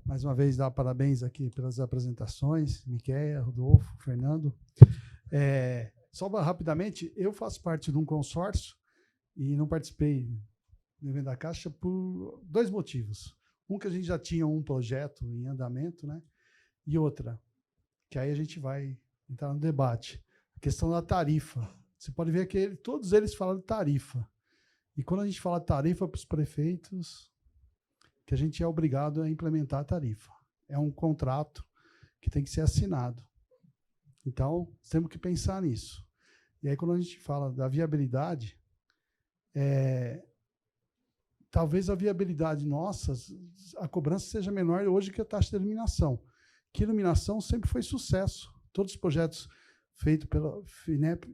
mais uma vez dar parabéns aqui pelas apresentações, Miquéia, Rodolfo, Fernando. Só rapidamente, eu faço parte de um consórcio e não participei do evento da Caixa por 2 motivos. Um, que a gente já tinha um projeto em andamento, né? E outra, que aí a gente vai entrar no debate, a questão da tarifa. Você pode ver que todos eles falam de tarifa. E quando a gente fala tarifa para os prefeitos, que a gente é obrigado a implementar a tarifa. É um contrato que tem que ser assinado. Então, temos que pensar nisso. E aí, quando a gente fala da viabilidade, talvez a viabilidade nossa, a cobrança seja menor hoje que a taxa de iluminação. Que iluminação sempre foi sucesso. Todos os projetos feitos pela FINEP,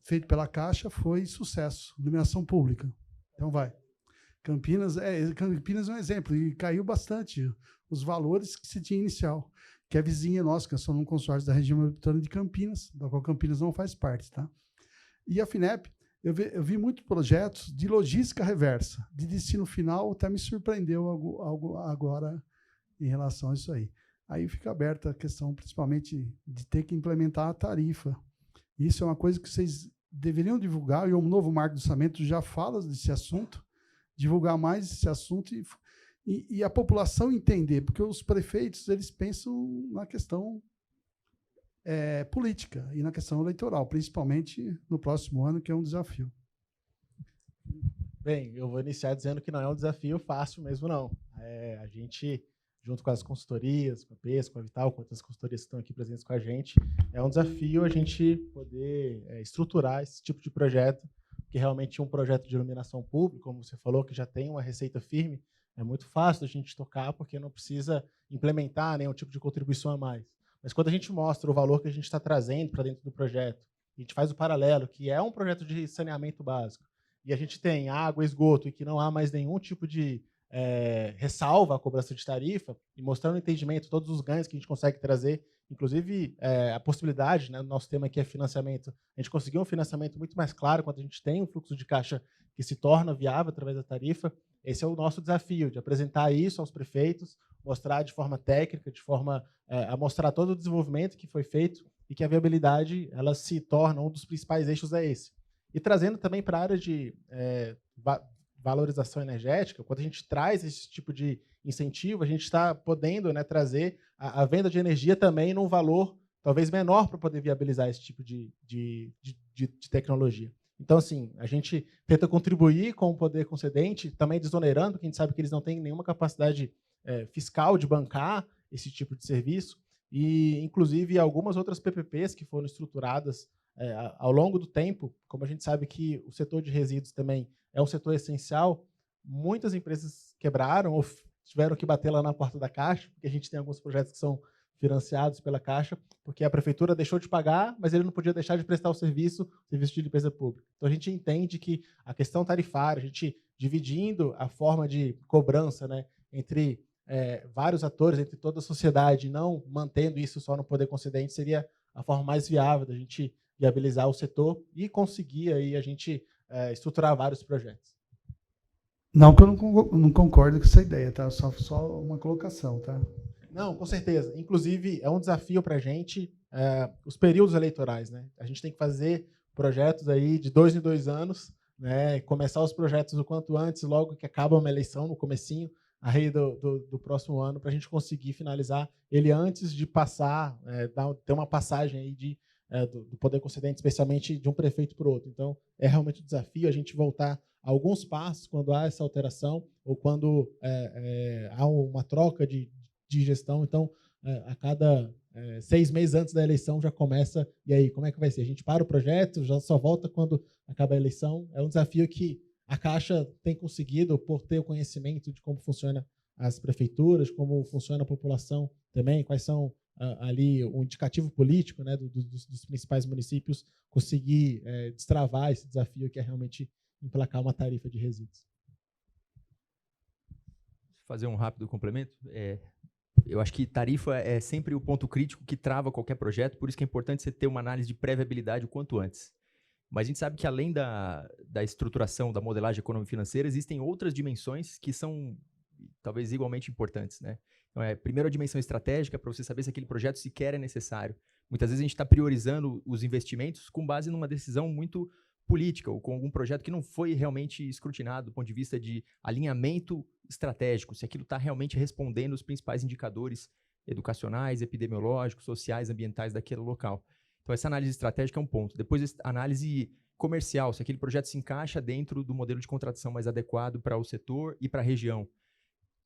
feito pela Caixa, foi sucesso. Iluminação pública. Então, vai. Campinas é um exemplo, e caiu bastante os valores que se tinha inicial, que é vizinha nossa, que eu sou num consórcio da região metropolitana de Campinas, da qual Campinas não faz parte. Tá? E a FINEP, eu vi muitos projetos de logística reversa, de destino final, até me surpreendeu algo agora em relação a isso aí. Aí fica aberta a questão, principalmente, de ter que implementar a tarifa. Isso é uma coisa que vocês deveriam divulgar, e o novo marco do orçamento já fala desse assunto, divulgar mais esse assunto e a população entender, porque os prefeitos eles pensam na questão política e na questão eleitoral, principalmente no próximo ano, que é um desafio. Bem, eu vou iniciar dizendo que não é um desafio fácil mesmo, não. A gente, junto com as consultorias, com a PES, com a Vital, com outras consultorias que estão aqui presentes com a gente, é um desafio a gente poder estruturar esse tipo de projeto, que realmente um projeto de iluminação pública, como você falou, que já tem uma receita firme, é muito fácil da gente tocar, porque não precisa implementar nenhum tipo de contribuição a mais. Mas quando a gente mostra o valor que a gente está trazendo para dentro do projeto, a gente faz o paralelo, que é um projeto de saneamento básico, e a gente tem água, esgoto, e que não há mais nenhum tipo de ressalva à cobrança de tarifa, e mostrando o entendimento, todos os ganhos que a gente consegue trazer, inclusive a possibilidade, né, no nosso tema aqui é financiamento, a gente conseguiu um financiamento muito mais claro quando a gente tem um fluxo de caixa que se torna viável através da tarifa. Esse é o nosso desafio, de apresentar isso aos prefeitos, mostrar de forma técnica, de forma a mostrar todo o desenvolvimento que foi feito e que a viabilidade ela se torna um dos principais eixos é esse. E trazendo também para a área de valorização energética, quando a gente traz esse tipo de incentivo, a gente está podendo, né, trazer a venda de energia também num valor talvez menor para poder viabilizar esse tipo de tecnologia. Então, assim, a gente tenta contribuir com o poder concedente, também desonerando, porque a gente sabe que eles não têm nenhuma capacidade fiscal de bancar esse tipo de serviço, e, inclusive, algumas outras PPPs que foram estruturadas ao longo do tempo, como a gente sabe que o setor de resíduos também é um setor essencial, muitas empresas quebraram ou tiveram que bater lá na porta da Caixa, porque a gente tem alguns projetos que são financiados pela Caixa, porque a prefeitura deixou de pagar, mas ele não podia deixar de prestar o serviço de limpeza pública. Então, a gente entende que a questão tarifária, a gente dividindo a forma de cobrança, né, entre vários atores, entre toda a sociedade, não mantendo isso só no poder concedente, seria a forma mais viável da gente viabilizar o setor e conseguir aí a gente estruturar vários projetos. Não que eu não concordo com essa ideia, tá? Só uma colocação, tá? Não, com certeza. Inclusive, é um desafio para a gente os períodos eleitorais, né? A gente tem que fazer projetos aí de 2 em 2 anos, né? Começar os projetos o quanto antes, logo que acaba uma eleição, no comecinho aí do próximo ano, para a gente conseguir finalizar ele antes de passar, ter uma passagem aí do poder concedente, especialmente de um prefeito para o outro. Então, é realmente um desafio a gente voltar a alguns passos quando há essa alteração ou quando há uma troca de gestão. Então, a cada 6 meses antes da eleição já começa, e aí, como é que vai ser? A gente para o projeto, já só volta quando acaba a eleição. É um desafio que a Caixa tem conseguido por ter o conhecimento de como funciona as prefeituras, como funciona a população também, quais são ali o indicativo político, né, dos principais municípios, conseguir destravar esse desafio que é realmente emplacar uma tarifa de resíduos. Fazer um rápido complemento. Eu acho que tarifa é sempre o ponto crítico que trava qualquer projeto, por isso que é importante você ter uma análise de pré-viabilidade o quanto antes. Mas a gente sabe que além da estruturação, da modelagem econômica e financeira, existem outras dimensões que talvez igualmente importantes, né? Então, primeiro a dimensão estratégica, para você saber se aquele projeto sequer é necessário. Muitas vezes a gente está priorizando os investimentos com base numa decisão muito política ou com algum projeto que não foi realmente escrutinado do ponto de vista de alinhamento estratégico, se aquilo está realmente respondendo os principais indicadores educacionais, epidemiológicos, sociais, ambientais daquele local. Então, essa análise estratégica é um ponto. Depois, a análise comercial, se aquele projeto se encaixa dentro do modelo de contratação mais adequado para o setor e para a região.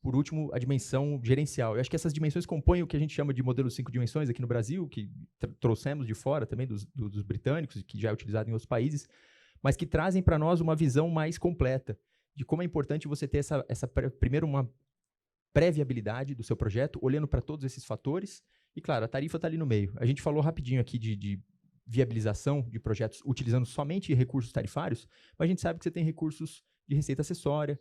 Por último, a dimensão gerencial. Eu acho que essas dimensões compõem o que a gente chama de modelo 5 dimensões aqui no Brasil, que trouxemos de fora também dos britânicos, que já é utilizado em outros países, mas que trazem para nós uma visão mais completa de como é importante você ter primeiro, uma pré-viabilidade do seu projeto, olhando para todos esses fatores. E, claro, a tarifa está ali no meio. A gente falou rapidinho aqui de viabilização de projetos utilizando somente recursos tarifários, mas a gente sabe que você tem recursos de receita acessória,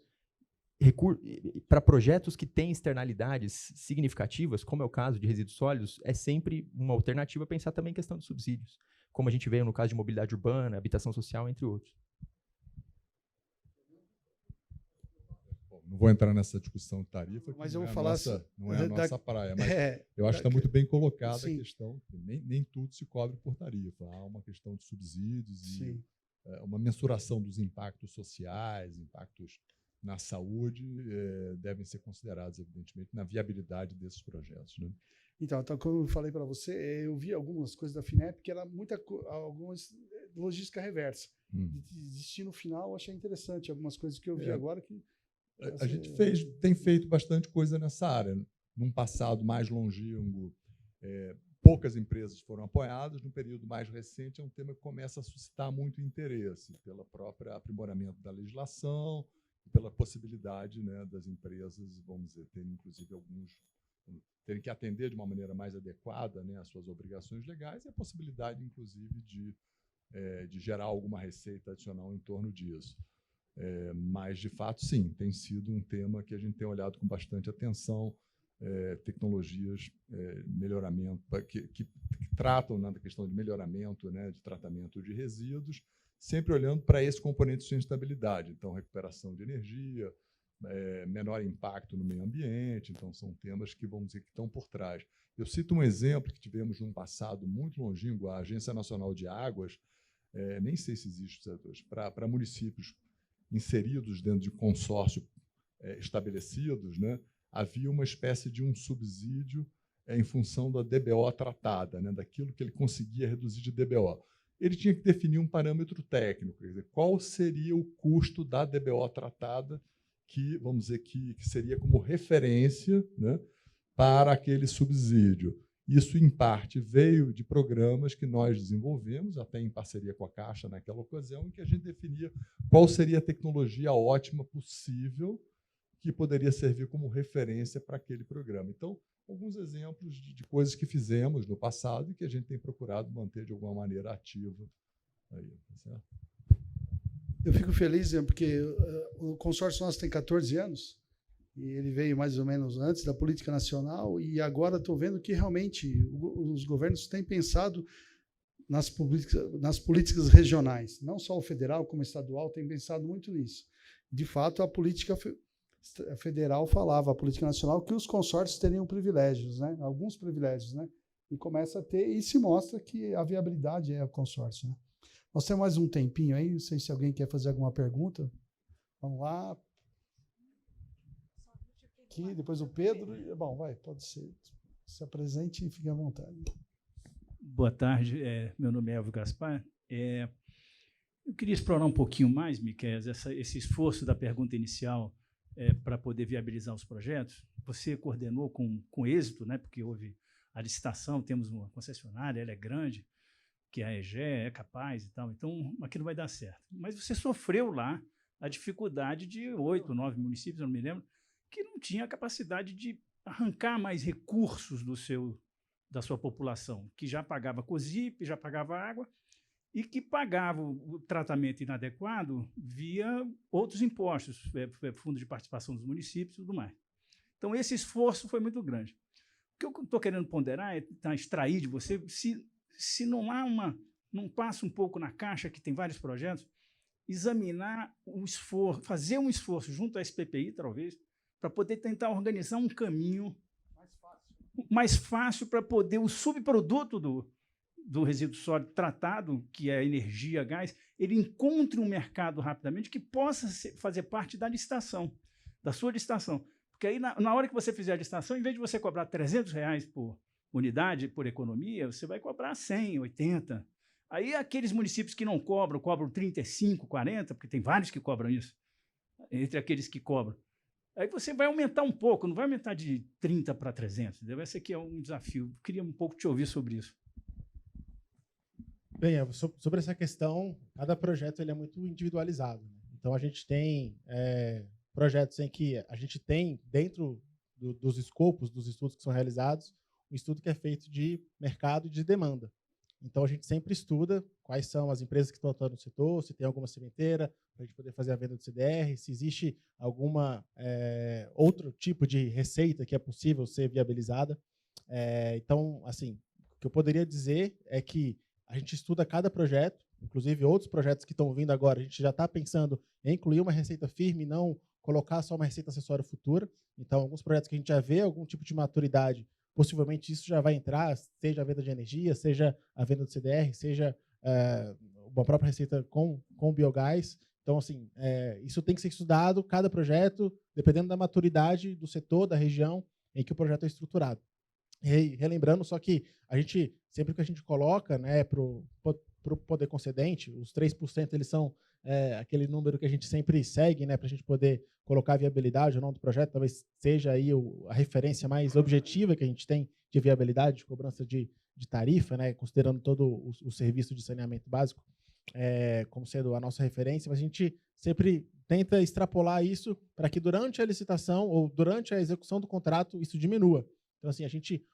para projetos que têm externalidades significativas, como é o caso de resíduos sólidos, é sempre uma alternativa pensar também em questão de subsídios, como a gente vê no caso de mobilidade urbana, habitação social, entre outros. Bom, não vou entrar nessa discussão de tarifa, mas eu vou falar não é a nossa praia, mas eu acho que está muito bem colocada a questão, que nem tudo se cobre por tarifa. Há uma questão de subsídios e uma mensuração dos impactos sociais, impactos na saúde, devem ser considerados, evidentemente, na viabilidade desses projetos, né? Então, como eu falei para você, eu vi algumas coisas da FINEP que era algumas logística reversa. De destino final, eu achei interessante. Algumas coisas que eu vi agora que... A gente tem feito bastante coisa nessa área. Num passado mais longínquo, poucas empresas foram apoiadas. No período mais recente, é um tema que começa a suscitar muito interesse pelo próprio aprimoramento da legislação, pela possibilidade, né, das empresas, vamos dizer, terem inclusive terem que atender de uma maneira mais adequada, né, às suas obrigações legais e a possibilidade, inclusive, de gerar alguma receita adicional em torno disso. Mas, de fato, sim, tem sido um tema que a gente tem olhado com bastante atenção, tecnologias, melhoramento, que tratam, né, da questão de melhoramento, né, de tratamento de resíduos, sempre olhando para esse componente de sustentabilidade. Então, recuperação de energia, menor impacto no meio ambiente. Então, são temas que, vamos dizer, que estão por trás. Eu cito um exemplo que tivemos num passado muito longínquo, a Agência Nacional de Águas, nem sei se existe hoje, para municípios inseridos dentro de consórcio estabelecidos, né, havia uma espécie de um subsídio em função da DBO tratada, né, daquilo que ele conseguia reduzir de DBO. Ele tinha que definir um parâmetro técnico, quer dizer, qual seria o custo da DBO tratada, que, vamos dizer, que seria como referência, né, para aquele subsídio. Isso, em parte, veio de programas que nós desenvolvemos, até em parceria com a Caixa naquela ocasião, em que a gente definia qual seria a tecnologia ótima possível que poderia servir como referência para aquele programa. Então, alguns exemplos de coisas que fizemos no passado e que a gente tem procurado manter de alguma maneira ativa. Aí, tá certo? Eu fico feliz, porque o consórcio nosso tem 14 anos, e ele veio mais ou menos antes da política nacional, e agora estou vendo que realmente os governos têm pensado nas políticas regionais. Não só o federal, como o estadual, tem pensado muito nisso. De fato, a política federal falava, a política nacional, que os consórcios teriam privilégios, né? Alguns privilégios, né? E começa a ter, e se mostra que a viabilidade é o consórcio, né? Nós temos mais um tempinho aí, não sei se alguém quer fazer alguma pergunta. Vamos lá. Aqui, depois o Pedro. Bom, pode ser. Se apresente e fique à vontade. Boa tarde, meu nome é Elvio Gaspar. Eu queria explorar um pouquinho mais, Miquel, esse esforço da pergunta inicial para poder viabilizar os projetos. Você coordenou com êxito, né, porque houve a licitação, temos uma concessionária, ela é grande, que a EGE é capaz e tal, então aquilo vai dar certo. Mas você sofreu lá a dificuldade de 8, 9 municípios, eu não me lembro, que não tinha a capacidade de arrancar mais recursos da sua população, que já pagava COSIP, já pagava água, e que pagava o tratamento inadequado via outros impostos, fundo de participação dos municípios e tudo mais. Então, esse esforço foi muito grande. O que eu estou querendo ponderar é extrair de você se não há não passa um pouco na Caixa, que tem vários projetos, examinar o esforço, fazer um esforço junto à SPPI, talvez, para poder tentar organizar um caminho mais fácil para poder o subproduto do resíduo sólido tratado, que é energia, gás, ele encontre um mercado rapidamente que possa fazer parte da licitação, da sua licitação. Porque aí, na hora que você fizer a licitação, em vez de você cobrar R$300 por unidade, por economia, você vai cobrar 100, 80. Aí aqueles municípios que não cobram 35, 40, porque tem vários que cobram isso, entre aqueles que cobram. Aí você vai aumentar um pouco, não vai aumentar de 30 para 300. Esse aqui é um desafio. Eu queria um pouco te ouvir sobre isso. Bem, sobre essa questão, cada projeto ele é muito individualizado, né? Então, a gente tem projetos em que a gente tem, dentro dos escopos dos estudos que são realizados, um estudo que é feito de mercado e de demanda. Então, a gente sempre estuda quais são as empresas que estão atuando no setor, se tem alguma sementeira, para a gente poder fazer a venda do CDR, se existe alguma outro tipo de receita que é possível ser viabilizada. Então, assim, o que eu poderia dizer é que a gente estuda cada projeto, inclusive outros projetos que estão vindo agora, a gente já está pensando em incluir uma receita firme, não colocar só uma receita acessória futura. Então, alguns projetos que a gente já vê algum tipo de maturidade, possivelmente isso já vai entrar, seja a venda de energia, seja a venda do CDR, seja uma própria receita com biogás. Então, assim, isso tem que ser estudado, cada projeto, dependendo da maturidade do setor, da região em que o projeto é estruturado. E relembrando, só que a gente, sempre que a gente coloca, né, para o poder concedente, os 3% eles são aquele número que a gente sempre segue, né, para a gente poder colocar a viabilidade ou não do projeto, talvez seja aí a referência mais objetiva que a gente tem de viabilidade, de cobrança de tarifa, né, considerando todo o serviço de saneamento básico como sendo a nossa referência, mas a gente sempre tenta extrapolar isso para que durante a licitação ou durante a execução do contrato isso diminua. Então, assim, a gente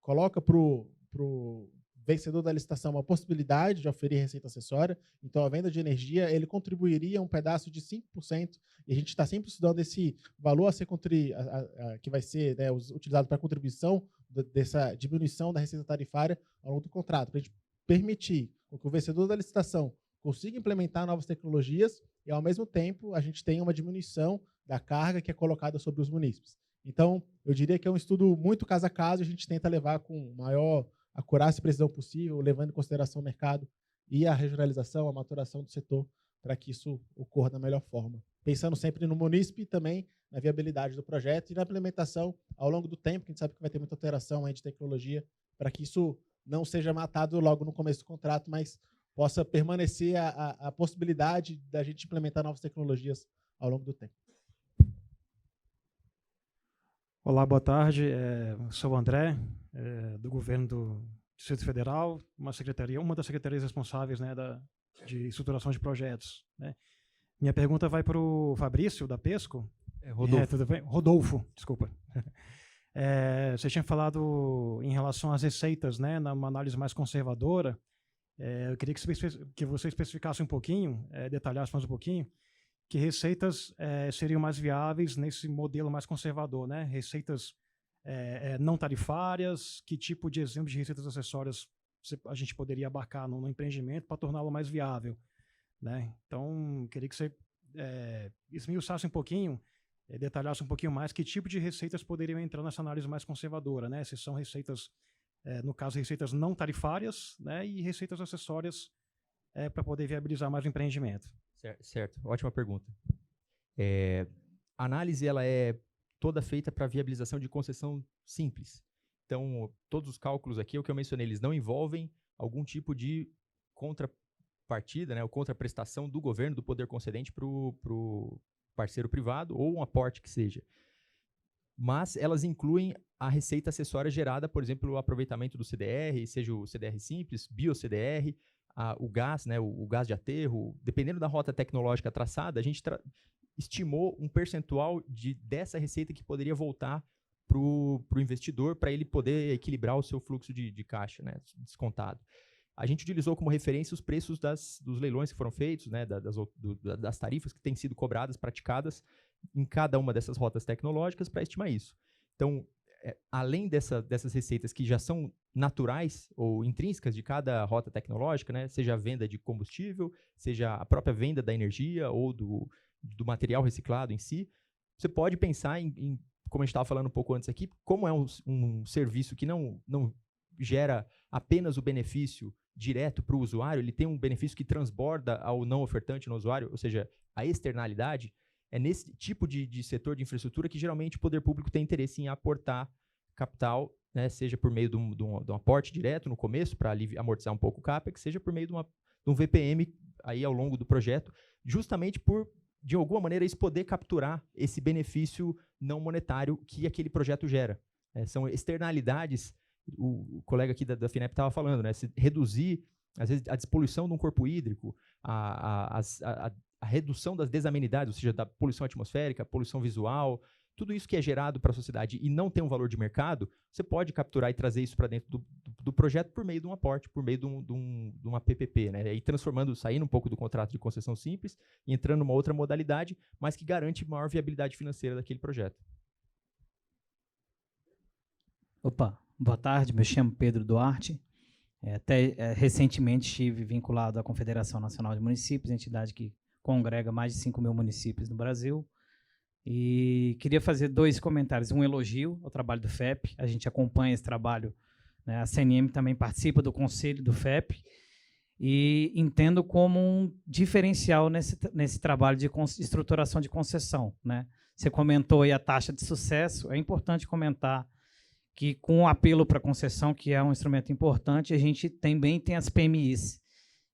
coloca para o vencedor da licitação a possibilidade de oferir receita acessória. Então, a venda de energia, ele contribuiria um pedaço de 5%, e a gente está sempre estudando esse valor a ser que vai ser, né, utilizado para a contribuição dessa diminuição da receita tarifária ao longo do contrato, para a gente permitir que o vencedor da licitação consiga implementar novas tecnologias e, ao mesmo tempo, a gente tenha uma diminuição da carga que é colocada sobre os munícipes. Então, eu diria que é um estudo muito caso a caso, a gente tenta levar com maior acurácia e precisão possível, levando em consideração o mercado e a regionalização, a maturação do setor, para que isso ocorra da melhor forma. Pensando sempre no munícipe e também na viabilidade do projeto e na implementação ao longo do tempo, que a gente sabe que vai ter muita alteração aí de tecnologia, para que isso não seja matado logo no começo do contrato, mas possa permanecer a possibilidade da gente implementar novas tecnologias ao longo do tempo. Olá, boa tarde. Sou o André, do governo do Distrito Federal, uma das secretarias responsáveis, né, de estruturação de projetos, né. Minha pergunta vai para o Fabrício, da Pesco. Rodolfo. Tudo bem? Rodolfo, desculpa. Você tinha falado em relação às receitas, né, numa análise mais conservadora. Eu queria que você especificasse um pouquinho, detalhasse mais um pouquinho, que receitas seriam mais viáveis nesse modelo mais conservador, né? Receitas não tarifárias, que tipo de exemplo de receitas acessórias a gente poderia abarcar no empreendimento para torná-lo mais viável, né? Então, queria que você esmiuçasse um pouquinho, detalhasse um pouquinho mais que tipo de receitas poderiam entrar nessa análise mais conservadora, né? Se são receitas, no caso, receitas não tarifárias, né? E receitas acessórias para poder viabilizar mais o empreendimento. Certo, ótima pergunta. A análise ela é toda feita para viabilização de concessão simples. Então, todos os cálculos aqui, o que eu mencionei, eles não envolvem algum tipo de contrapartida, né, ou contraprestação do governo, do poder concedente para o parceiro privado ou um aporte que seja. Mas elas incluem a receita acessória gerada, por exemplo, o aproveitamento do CDR, seja o CDR simples, bio-CDR, o gás, né, o gás de aterro, dependendo da rota tecnológica traçada, a gente estimou um percentual dessa receita que poderia voltar para o investidor, para ele poder equilibrar o seu fluxo de caixa, né, descontado. A gente utilizou como referência os preços dos leilões que foram feitos, né, das tarifas que têm sido cobradas, praticadas em cada uma dessas rotas tecnológicas para estimar isso. Então, além dessas receitas que já são naturais ou intrínsecas de cada rota tecnológica, né, seja a venda de combustível, seja a própria venda da energia ou do material reciclado em si, você pode pensar como a gente estava falando um pouco antes aqui, como é um serviço que não gera apenas o benefício direto para o usuário, ele tem um benefício que transborda ao não ofertante no usuário, ou seja, a externalidade. É nesse tipo de setor de infraestrutura que geralmente o poder público tem interesse em aportar capital, né, seja por meio de um aporte direto no começo, para amortizar um pouco o CAPEX, seja por meio de um VPM aí ao longo do projeto, justamente por, de alguma maneira, isso poder capturar esse benefício não monetário que aquele projeto gera. São externalidades, o colega aqui da FINEP estava falando, né, se reduzir, às vezes, a despoluição de um corpo hídrico, a redução das desamenidades, ou seja, da poluição atmosférica, poluição visual, tudo isso que é gerado para a sociedade e não tem um valor de mercado, você pode capturar e trazer isso para dentro do projeto por meio de um aporte, por meio de uma PPP, né? E saindo um pouco do contrato de concessão simples e entrando numa outra modalidade, mas que garante maior viabilidade financeira daquele projeto. Opa, boa tarde, me chamo Pedro Duarte. Recentemente estive vinculado à Confederação Nacional de Municípios, entidade que congrega mais de 5.000 municípios no Brasil. E queria fazer 2 comentários. Um elogio ao trabalho do FEP. A gente acompanha esse trabalho, né? A CNM também participa do conselho do FEP. E entendo como um diferencial nesse trabalho de estruturação de concessão, né? Você comentou aí a taxa de sucesso. É importante comentar que, com o apelo para concessão, que é um instrumento importante, a gente também tem as PMIs.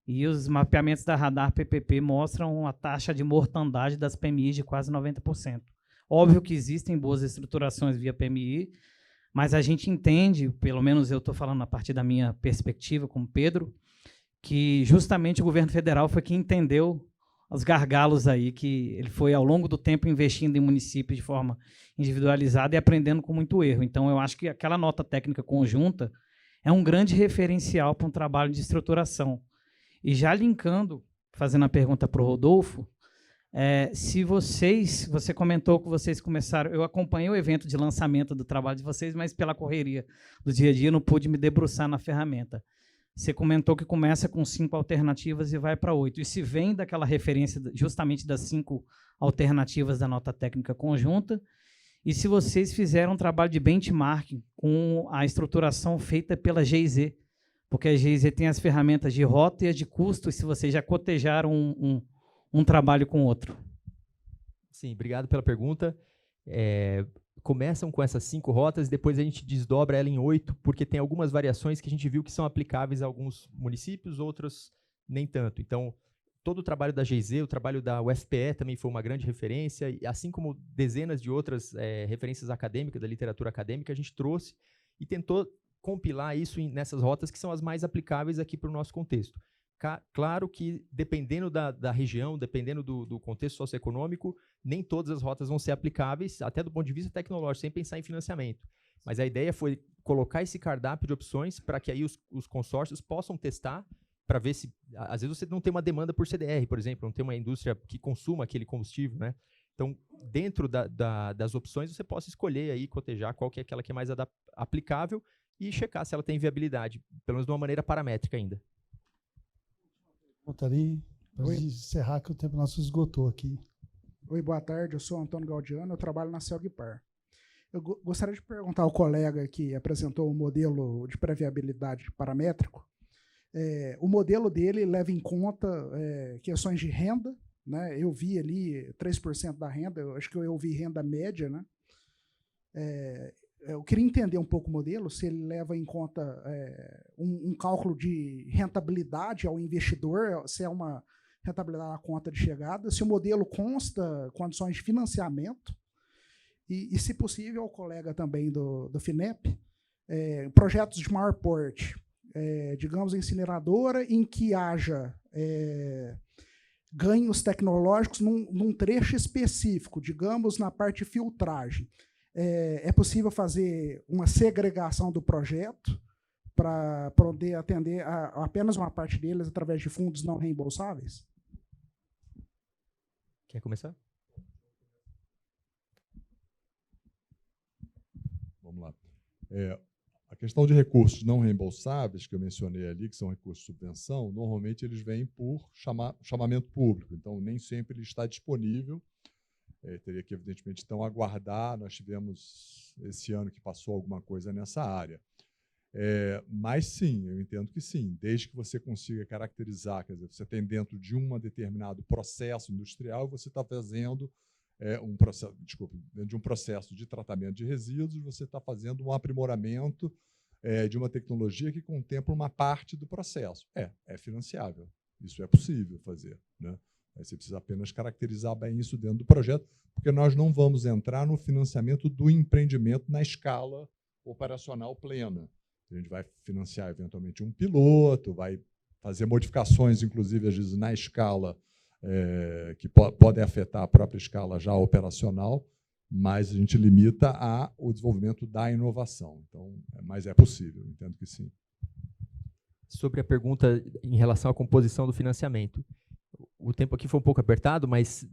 E os mapeamentos da Radar PPP mostram a taxa de mortandade das PMIs de quase 90%. Óbvio que existem boas estruturações via PMI, mas a gente entende, pelo menos eu estou falando a partir da minha perspectiva como Pedro, que justamente o governo federal foi quem entendeu os gargalos aí, que ele foi, ao longo do tempo, investindo em municípios de forma individualizada e aprendendo com muito erro. Então, eu acho que aquela nota técnica conjunta é um grande referencial para um trabalho de estruturação. E já linkando, fazendo a pergunta para o Rodolfo, você comentou que vocês começaram, eu acompanhei o evento de lançamento do trabalho de vocês, mas pela correria do dia a dia não pude me debruçar na ferramenta. Você comentou que começa com 5 alternativas e vai para 8. E se vem daquela referência justamente das 5 alternativas da nota técnica conjunta, e se vocês fizeram um trabalho de benchmarking com a estruturação feita pela GIZ, porque a GIZ tem as ferramentas de rota e as de custo, e se vocês já cotejaram um trabalho com outro. Sim, obrigado pela pergunta. Começam com essas 5 rotas, depois a gente desdobra ela em 8, porque tem algumas variações que a gente viu que são aplicáveis a alguns municípios, outros nem tanto. Então, todo o trabalho da GIZ, o trabalho da UFPE também foi uma grande referência, e assim como dezenas de outras referências acadêmicas, da literatura acadêmica, a gente trouxe e tentou compilar isso nessas rotas que são as mais aplicáveis aqui para o nosso contexto. Claro que, dependendo da região, dependendo do contexto socioeconômico, nem todas as rotas vão ser aplicáveis, até do ponto de vista tecnológico, sem pensar em financiamento. Mas a ideia foi colocar esse cardápio de opções para que aí os consórcios possam testar, para ver se, às vezes, você não tem uma demanda por CDR, por exemplo, não tem uma indústria que consuma aquele combustível, né? Então, dentro das opções, você possa escolher aí, cotejar qual que é aquela que é mais aplicável e checar se ela tem viabilidade, pelo menos de uma maneira paramétrica ainda. Voltaria para encerrar, que o tempo nosso esgotou aqui. Oi, boa tarde, eu sou Antônio Gaudiano, eu trabalho na Celgpar. Eu gostaria de perguntar ao colega que apresentou o modelo de pré-viabilidade paramétrico. O modelo dele leva em conta questões de renda, né? Eu vi ali 3% da renda, eu acho que eu vi renda média, né? Eu queria entender um pouco o modelo, se ele leva em conta um cálculo de rentabilidade ao investidor, se é uma rentabilidade à conta de chegada, se o modelo consta condições de financiamento, e se possível, o colega também do FINEP, projetos de maior porte, digamos, incineradora, em que haja ganhos tecnológicos num trecho específico, digamos, na parte de filtragem. É possível fazer uma segregação do projeto para poder atender a apenas uma parte deles através de fundos não reembolsáveis? Quer começar? Vamos lá. A questão de recursos não reembolsáveis, que eu mencionei ali, que são recursos de subvenção, normalmente eles vêm por chamamento público, então nem sempre ele está disponível Teria que, evidentemente, então, aguardar. Nós tivemos, esse ano que passou, alguma coisa nessa área. Mas, sim, eu entendo que sim, desde que você consiga caracterizar, quer dizer, você tem dentro de um determinado processo industrial, você está fazendo dentro de um processo de tratamento de resíduos, você está fazendo um aprimoramento de uma tecnologia que contempla uma parte do processo. É financiável, isso é possível fazer, né? Aí você precisa apenas caracterizar bem isso dentro do projeto, porque nós não vamos entrar no financiamento do empreendimento na escala operacional plena. A gente vai financiar, eventualmente, um piloto, vai fazer modificações, inclusive, às vezes, na escala que podem afetar a própria escala já operacional, mas a gente limita ao desenvolvimento da inovação. Então, mas é possível, entendo que sim. Sobre a pergunta em relação à composição do financiamento. O tempo aqui foi um pouco apertado, mas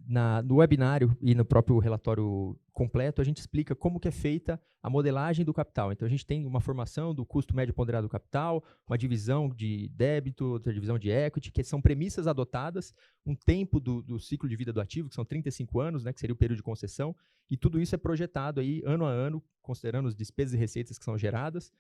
no webinário e no próprio relatório completo, a gente explica como que é feita a modelagem do capital. Então, a gente tem uma formação do custo médio ponderado do capital, uma divisão de débito, outra divisão de equity, que são premissas adotadas, um tempo do ciclo de vida do ativo, que são 35 anos, né, que seria o período de concessão, e tudo isso é projetado aí, ano a ano, considerando as despesas e receitas que são geradas.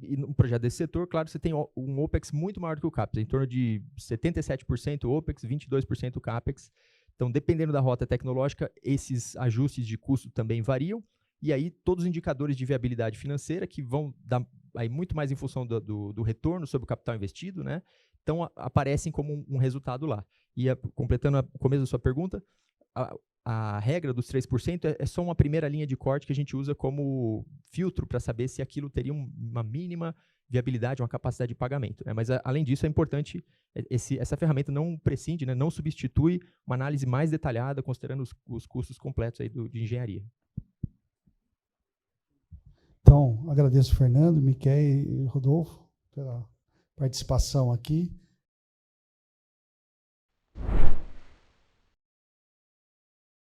E no projeto desse setor, claro, você tem um OPEX muito maior do que o CAPEX, em torno de 77% OPEX, 22% CAPEX. Então, dependendo da rota tecnológica, esses ajustes de custo também variam. E aí, todos os indicadores de viabilidade financeira, que vão dar aí muito mais em função do retorno sobre o capital investido, né? Então, aparecem como um resultado lá. E, completando o começo da sua pergunta, a regra dos 3% é só uma primeira linha de corte que a gente usa como filtro para saber se aquilo teria uma mínima viabilidade, uma capacidade de pagamento, né? Mas, além disso, é importante, essa ferramenta não prescinde, né, não substitui uma análise mais detalhada, considerando os custos completos aí de engenharia. Então, agradeço Fernando, Miquel e Rodolfo pela participação aqui.